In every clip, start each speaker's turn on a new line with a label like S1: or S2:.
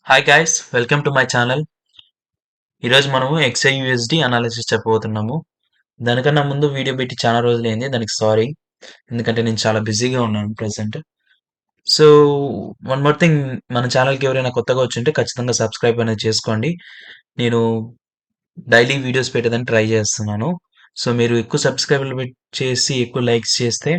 S1: Hi guys welcome to my channel. ఈరోజు మనము XAUSD analysis చెప్పబోతున్నాము. దానికన్నా ముందు వీడియో పెట్టి చాలా రోజులైంది. దానికి సారీ. ఎందుకంటే నేను చాలా బిజీగా ఉన్నాను present. So one more thing, మన ఛానల్‌కి ఎవరైనా కొత్తగా వచ్చుంటే ఖచ్చితంగా సబ్స్క్రైబ్ అనేది చేసుకోండి. నేను డైలీ వీడియోస్ పెట్టేదానికి ట్రై చేస్తున్నాను. సో మీరు ఎక్కువ సబ్స్క్రైబర్లు చేసి ఎక్కువ లైక్స్ చేస్తే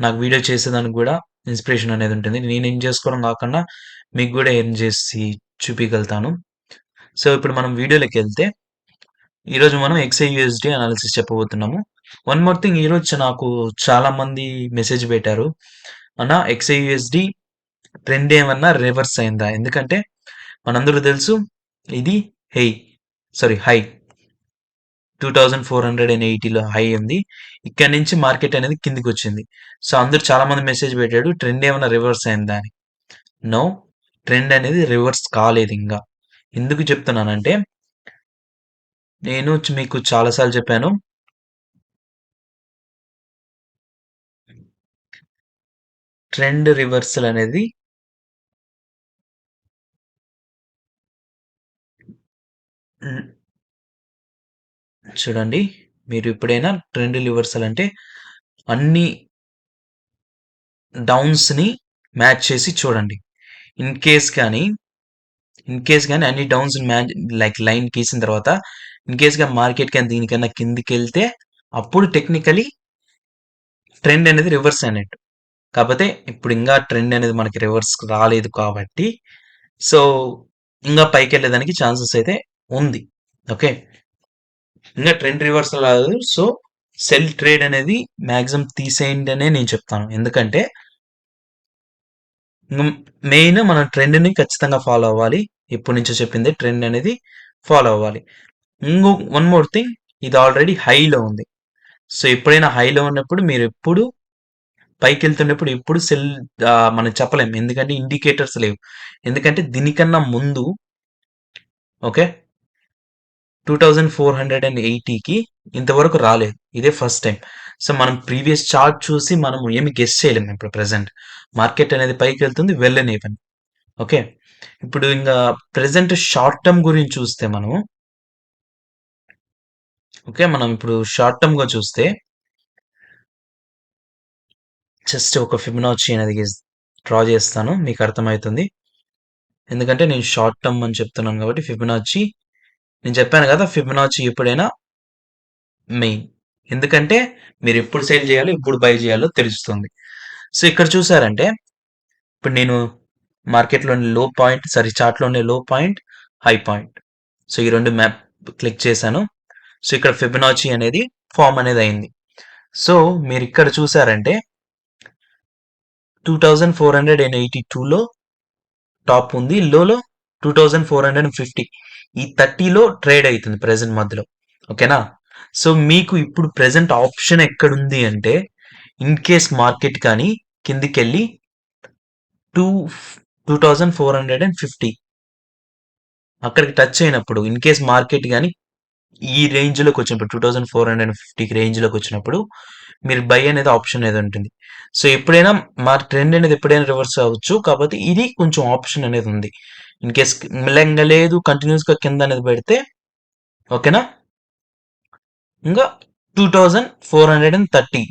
S1: నాకు వీడియో చేసేదానికి కూడా ఇన్స్పిరేషన్ అనేది ఉంటుంది. నేను ఎర్న్ చేసుకోవడం కాకుండా మీకు కూడా ఎర్న్ చేసి చూపియగలుగుతాను. సో ఇప్పుడు మనం వీడియోలోకి వెళ్తే ఈరోజు మనం XAUSD అనాలిసిస్ చెప్పబోతున్నాము. వన్ మోర్ థింగ్, ఈరోజు నాకు చాలా మంది మెసేజ్ పెట్టారు, అన్న XAUSD ట్రెండ్ ఏమన్నా రివర్స్ అయిందా? ఎందుకంటే మనందరూ తెలుసు ఇది హై 2480లో హై ఉంది. ఇక్కడ నుంచి మార్కెట్ అనేది కిందికి వచ్చింది. సో అందరూ చాలా మంది మెసేజ్ పెట్టాడు, ట్రెండ్ ఏమన్నా రివర్స్ అయిందా అని. నో, ట్రెండ్ అనేది రివర్స్ కాలేదు ఇంకా. ఎందుకు చెప్తున్నానంటే నేను మీకు చాలాసార్లు చెప్పాను, ట్రెండ్ రివర్సల్ అనేది చూడండి. మీరు ఎప్పుడైనా ట్రెండ్ రివర్సల్ అంటే అన్ని డౌన్స్‌ని మ్యాచ్ చేసి చూడండి. ఇన్ కేస్ కానీ అన్ని డౌన్స్‌ని మ్యాచ్ లైన్ గీసిన తర్వాత ఇన్ కేస్‌గా మార్కెట్ కానీ దీనికన్నా కిందికెళ్తే అప్పుడు టెక్నికలీ ట్రెండ్ అనేది రివర్స్ అయినట్టు. కాకపోతే ఇప్పుడు ఇంకా ట్రెండ్ అనేది మనకి రివర్స్ రాలేదు కాబట్టి సో ఇంకా పైకెళ్ళేదానికి ఛాన్సెస్ అయితే ఉంది. ఓకే, ఇంకా ట్రెండ్ రివర్సల్ రాదు. సో సెల్ ట్రేడ్ అనేది మ్యాక్సిమం తీసేయండి అనే నేను చెప్తాను. ఎందుకంటే మెయిన్ మనం ట్రెండ్ని ఖచ్చితంగా ఫాలో అవ్వాలి. ఎప్పటి నుంచో చెప్పింది, ట్రెండ్ అనేది ఫాలో అవ్వాలి. వన్ మోర్ థింగ్, ఇది ఆల్రెడీ హైలో ఉంది. సో ఎప్పుడైనా హైలో ఉన్నప్పుడు మీరు ఎప్పుడు పైకి వెళ్తున్నప్పుడు ఎప్పుడు సెల్ మనం చెప్పలేం, ఎందుకంటే ఇండికేటర్స్ లేవు. ఎందుకంటే దీనికన్నా ముందు ఓకే 2480కి ఇంతవరకు రాలేదు, ఇదే ఫస్ట్ టైం. సో మనం ప్రీవియస్ చార్ట్ చూసి మనం ఏమి గెస్ చేయలేము. ఇప్పుడు ప్రెసెంట్ మార్కెట్ అనేది పైకి వెళ్తుంది, వెళ్ళనివ్వండి. ఓకే, ఇప్పుడు ఇంకా ప్రెసెంట్ షార్ట్ టర్మ్ గురించి చూస్తే మనము మనం ఇప్పుడు షార్ట్ టర్మ్ గా చూస్తే జస్ట్ ఒక ఫిబొనాచి అనేది డ్రా చేస్తాను, మీకు అర్థమవుతుంది. ఎందుకంటే నేను షార్ట్ టర్మ్ అని చెప్తున్నాను కాబట్టి ఫిబొనాచి నేను చెప్పాను కదా, ఫిబొనాచి ఎప్పుడైనా మెయిన్. ఎందుకంటే మీరు ఎప్పుడు సేల్ చేయాలో ఎప్పుడు బై చేయాలో తెలుస్తుంది. సో ఇక్కడ చూసారంటే ఇప్పుడు నేను మార్కెట్లోని లో పాయింట్ చార్ట్లోని లో పాయింట్, హై పాయింట్, సో ఈ రెండు మ్యాప్ క్లిక్ చేశాను. సో ఇక్కడ ఫిబొనాచి అనేది ఫామ్ అనేది అయింది. సో మీరు ఇక్కడ చూసారంటే 2482లో టాప్ ఉంది, లోలో 2450, ఈ 30లో ట్రేడ్ అవుతుంది ప్రెసెంట్ మధ్యలో. ఓకేనా, సో మీకు ఇప్పుడు ప్రెసెంట్ ఆప్షన్ ఎక్కడుంది అంటే ఇన్ కేస్ మార్కెట్ కానీ కిందికెళ్ళి 2450 అక్కడికి టచ్ అయినప్పుడు, ఇన్ కేస్ మార్కెట్ కానీ ఈ రేంజ్లోకి వచ్చినప్పుడు 2450 రేంజ్లోకి వచ్చినప్పుడు మీరు బై అనేది ఆప్షన్ అనేది ఉంటుంది. సో ఎప్పుడైనా మా ట్రెండ్ అనేది ఎప్పుడైనా రివర్స్ అవ్వచ్చు, కాబట్టి ఇది కొంచెం ఆప్షన్ అనేది ఉంది. ఇన్ కేస్ మిలంగా లేదు, కంటిన్యూస్గా కింద అనేది పెడితే ఓకేనా, ఇంకా 2430,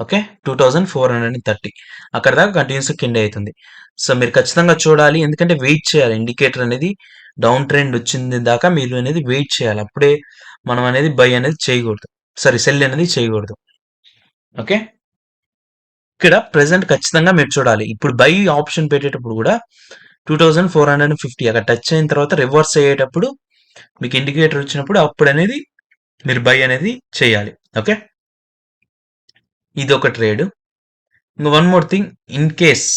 S1: ఓకే 2430 అక్కడ దాకా కంటిన్యూస్ కింద అవుతుంది. సో మీరు ఖచ్చితంగా చూడాలి, ఎందుకంటే వెయిట్ చేయాలి. ఇండికేటర్ అనేది డౌన్ ట్రెండ్ వచ్చింది దాకా మీరు అనేది వెయిట్ చేయాలి. అప్పుడే మనం అనేది బై అనేది చేయకూడదు, సెల్ అనేది చేయకూడదు. ఓకే, ఇక్కడ ప్రెసెంట్ ఖచ్చితంగా మీరు చూడాలి. ఇప్పుడు బై ఆప్షన్ పెట్టేటప్పుడు కూడా 2450 అక్కడ టచ్ అయిన తర్వాత రివర్స్ అయ్యేటప్పుడు మీకు ఇండికేటర్ వచ్చినప్పుడు అప్పుడు అనేది మీరు బై అనేది చేయాలి. ఓకే, ఇది ఒక ట్రేడ్. ఇంకా one more thing, in case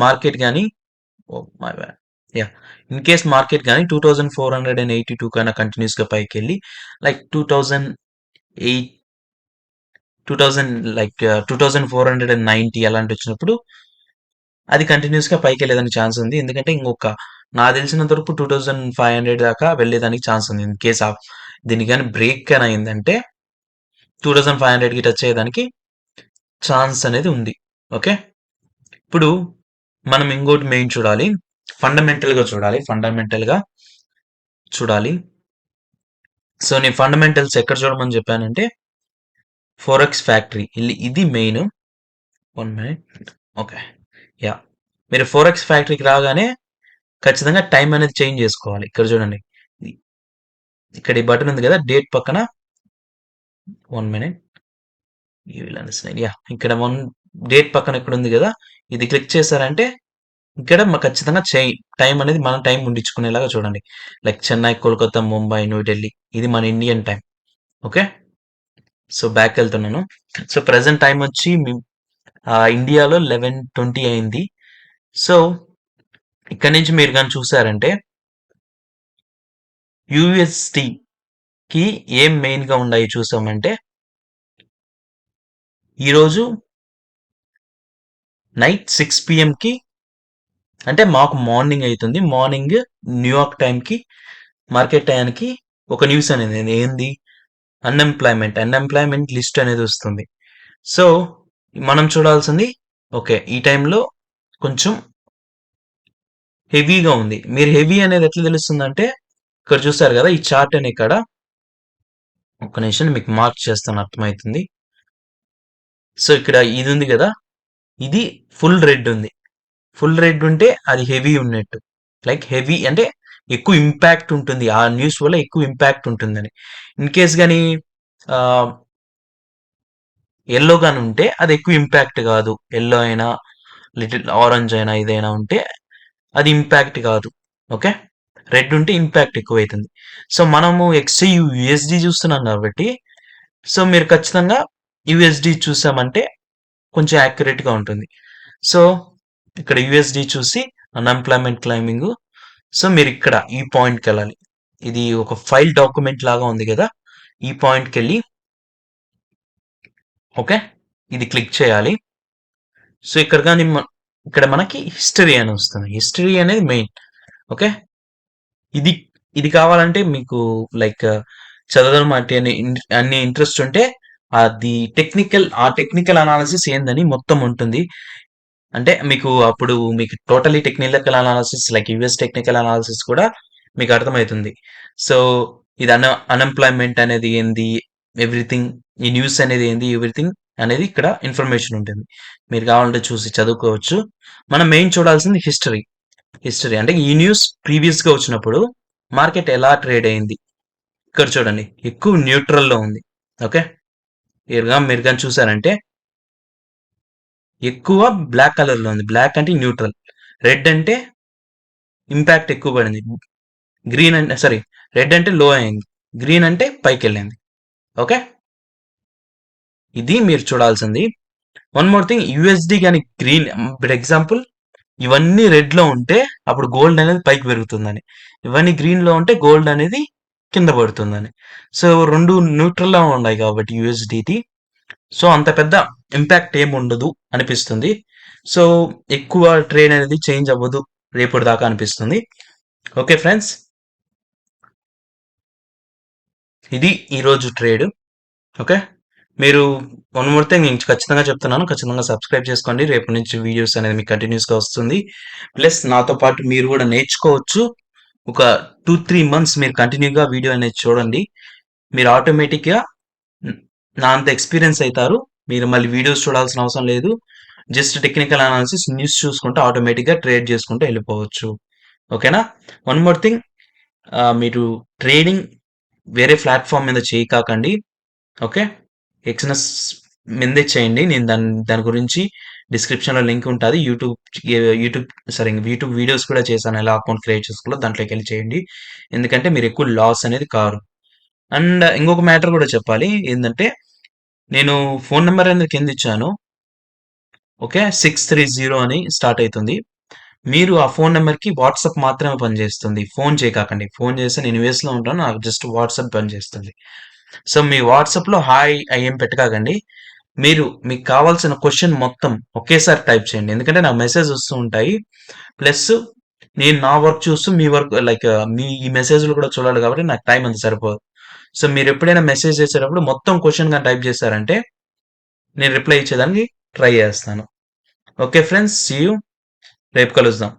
S1: market కానీ ఇన్ కేస్ మార్కెట్ కానీ 2482 కన్నా కంటిన్యూస్గా పైకి వెళ్ళి లైక్ 2490 అలాంటి వచ్చినప్పుడు అది కంటిన్యూస్గా పైకి వెళ్ళేదానికి ఛాన్స్ ఉంది. ఎందుకంటే ఇంకొక నాకు తెలిసినంత వరకు 2500 దాకా వెళ్ళేదానికి ఛాన్స్ ఉంది. ఇన్ కేస్ దీనికి కానీ బ్రేక్ అని అయిందంటే 2500కి టచ్ అయ్యేదానికి ఛాన్స్ అనేది ఉంది. ఓకే, ఇప్పుడు మనం ఇంకోటి మెయిన్ చూడాలి. ఫండమెంటల్‌గా చూడాలి. సో, నేను ఫండమెంటల్స్ ఎక్కడ చూడమని చెప్పానంటే, ఫోరెక్స్ ఫ్యాక్టరీ ఇది మెయిన్. 1 మినిట్. ఓకే. యాహ్! మీరు ఫోరెక్స్ ఫ్యాక్టరీకి రాగానే ఖచ్చితంగా టైం అనేది చేంజ్ చేసుకోవాలి. ఇక్కడ చూడండి. ఇ ఇక్కడ ఈ బటన్ ఉంది కదా! డేట్ పక్కన 1 minute. You will understand. Yeah! ఇక్కడ డేట్ పక్కన ఇక్కడుంది గదా! ఇది క్లిక్ చేశారంటే ఇక్కడ ఖచ్చితంగా టైం అనేది మన టైం ఉండించుకునేలాగా చూడండి. లైక్ చెన్నై, కోల్కతా, ముంబై, న్యూ ఢిల్లీ ఇది మన ఇండియన్ టైం. ఓకే. సో, బ్యాక్‌కెళ్తున్నాను. సో, ప్రెజెంట్ టైమ్ వచ్చి ఇండియాలో 11:20 అయింది. సో, ఇక్కడి నుంచి మీరు గాని చూసారంటే యూఎస్‌డికి ఏం మెయిన్‌గా ఉన్నాయి చూసామంటే ఈరోజు నైట్ 6 పీఎంకి అంటే మాకు మార్నింగ్ అయితుంది. మార్నింగ్ న్యూయార్క్ టైంకి మార్కెట్ టయానికి ఒక న్యూస్ అనేది ఏంది అన్ఎంప్లాయ్మెంట్ లిస్ట్ అనేది వస్తుంది. సో, మనం చూడాల్సింది ఓకే. ఈ టైంలో కొంచెం హెవీగా ఉంది. మీరు హెవీ అనేది ఎట్లా తెలుస్తుందంటే ఇక్కడ చూసారు కదా! ఈ చార్ట్ అని ఇక్కడ ఒక్క నిమిషం మీకు మార్క్ చేస్తాను అర్థమైతుంది. సో, ఇక్కడ ఇది ఉంది కదా! ఇది ఫుల్ రెడ్ ఉంది. ఫుల్ రెడ్ ఉంటే అది హెవీ ఉన్నట్టు. లైక్ హెవీ అంటే ఎక్కువ ఇంపాక్ట్ ఉంటుంది. ఆ న్యూస్ వల్ల ఎక్కువ ఇంపాక్ట్ ఉంటుందని. ఇన్ కేస్ గాని ఆహ్, యెల్లో గాని ఉంటే అది ఎక్కువ ఇంపాక్ట్ కాదు. యెల్లో అయినా, లిటిల్ ఆరెంజ్ అయినా ఇదైనా ఉంటే అది ఇంపాక్ట్ కాదు. ఓకే. రెడ్ ఉంటే ఇంపాక్ట్ ఎక్కువైతుంది. సో, మనము యూఎస్‌డి చూస్తున్నాం కాబట్టి సో, మీరు ఖచ్చితంగా యూఎస్‌డి చూసామంటే కొంచెం యాక్యురేట్‌గా ఉంటుంది. సో, ఇక్కడ యూఎస్‌డి చూసి అన్‌ఎంప్లాయ్‌మెంట్ క్లైంబింగు. సో, మీరిక్కడ ఈ పాయింట్‌కెళ్ళాలి. ఇది ఒక ఫైల్ డాక్యుమెంట్ లాగా ఉంది గదా! ఈ పాయింట్‌కెళ్ళి ఓకే. ఇది క్లిక్ చేయాలి. సో, ఇక్కడ గాని ఇక్కడ మనకి హిస్టరీ అని వస్తుంది. హిస్టరీ అనేది మెయిన్. ఓకే. ఇది ఇది కావాలంటే మీకు లైక్ చదవడం అంటే అన్ని ఇంట్రెస్ట్ ఉంటే అది టెక్నికల్ అనాలిసిస్ ఏందని మొత్తం ఉంటుంది. అంటే మీకు totally technical analysis like US technical analysis కూడా మీకు అర్థమవుతుంది. సో, ఇది అన్‌ఎంప్లాయ్‌మెంట్ అనేది ఏంది? ఎవ్రీథింగ్ ఈ న్యూస్ అనేది ఏంది? ఎవ్రీథింగ్ అనేది ఇక్కడ ఇన్ఫర్మేషన్ ఉంటుంది. మీరు కావాలంటే చూసి చదువుకోవచ్చు. మనం మెయిన్ చూడాల్సింది హిస్టరీ. హిస్టరీ అంటే ఈ న్యూస్ ప్రీవియస్‌గా వచ్చినప్పుడు మార్కెట్ ఎలా ట్రేడ్ అయింది? ఇక్కడ చూడండి. ఎక్కువ న్యూట్రల్‌లో ఉంది. ఓకే. మీరు గాని చూసారంటే ఎక్కువ బ్లాక్ కలర్‌లో ఉంది. బ్లాక్ అంటే న్యూట్రల్. రెడ్ అంటే ఇంపాక్ట్ ఎక్కువ పడింది. గ్రీన్ అంటే సారీ రెడ్ అంటే లో అయింది. గ్రీన్ అంటే పైకెళ్ళింది. ఓకే. ఇది మీరు చూడాల్సింది. వన్ మోర్ థింగ్ యూఎస్‌డి గాని గ్రీన్ ఫర్ ఎగ్జాంపుల్ ఇవన్నీ రెడ్‌లో ఉంటే అప్పుడు గోల్డ్ అనేది పైకి పెరుగుతుందని. ఇవన్నీ గ్రీన్‌లో ఉంటే గోల్డ్ అనేది కింద పడుతుందని. సో, 2 న్యూట్రల్‌లో ఉన్నాయి కాబట్టి యూఎస్‌డిది. సో, అంత పెద్ద ఇంపాక్ట్ ఏమి ఉండదు అనిపిస్తుంది. సో, ఎక్కువ ట్రేడ్ అనేది చేంజ్ అవ్వదు రేపటి దాకా అనిపిస్తుంది. Okay friends. ఇది ఈరోజు ట్రేడ్. ఓకే. మీరు వన్ మోర్ థింగ్ నేను ఖచ్చితంగా చెప్తున్నాను. ఖచ్చితంగా సబ్స్క్రైబ్ చేసుకోండి. రేపటి నుంచి వీడియోస్ అనేది మీకు కంటిన్యూస్‌గా వస్తుంది. ప్లస్ నాతో పాటు మీరు కూడా నేర్చుకోవచ్చు. ఒక 2, 3 మంత్స్ మీరు కంటిన్యూగా వీడియో అనేది చూడండి. మీరు ఆటోమేటిక్‌గా హ్మ్, నా అంత ఎక్స్‌పీరియన్స్ అయితారు. మీరు మళ్ళీ వీడియోస్ చూడాల్సిన అవసరం లేదు. జస్ట్ టెక్నికల్ అనాలిసిస్ న్యూస్ చూసుకుంటూ ఆటోమేటిక్‌గా ట్రేడ్ చేసుకుంటూ వెళ్ళిపోవచ్చు. ఓకేనా? వన్ మోర్ థింగ్ మీరు ట్రేడింగ్ వేరే ప్లాట్‌ఫార్మ్ మీద చేయకాకండి. ఓకే. ఎక్స్‌నెస్ మీదే చేయండి. నేను దాని గురించి డిస్క్రిప్షన్‌లో లింక్ ఉంటది. యూట్యూబ్ యూట్యూబ్ వీడియోస్ కూడా చేశాను. ఎలా అకౌంట్ క్రియేట్ చేసుకోవాలో దాంట్లోకెళ్ళి చేయండి. ఎందుకంటే మీరు ఎక్కువ లాస్ అనేది కారు. అండ్ ఇంకొక మ్యాటర్ కూడా చెప్పాలి. ఏందంటే నేను ఫోన్ నంబర్ అనేది కింద ఇచ్చాను. ఓకే. 630 అని స్టార్ట్ అయితుంది. మీరు ఆ ఫోన్ నంబర్‌కి వాట్సాప్ మాత్రమే పనిచేస్తుంది. ఫోన్ చేయకాకండి. ఫోన్ చేస్తే నేను యూఎస్‌లో ఉంటాను. నాకు జస్ట్ వాట్సాప్ పనిచేస్తుంది. సో, మీ వాట్సాప్‌లో హాయ్ అయ్యేం పెట్టకాకండి. మీకు కావాల్సిన క్వెషన్ మొత్తం ఒకేసారి టైప్ చేయండి. ఎందుకంటే నాకు మెసేజ్ వస్తూ ఉంటాయి. ప్లస్ నేను నా వర్క్ చూస్తూ మీ వర్క్ లైక్ మీ ఈ మెసేజ్‌లు కూడా చూడాలి కాబట్టి నాకు టైం అంత సరిపోదు. సో, మీరెప్పుడైనా మెసేజ్ చేసేటప్పుడు మొత్తం క్వెషన్ గాని టైప్ చేశారంటే నేను రిప్లై ఇచ్చేదానికి ట్రై చేస్తాను. Okay friends, see you. రేపు కలుద్దాం.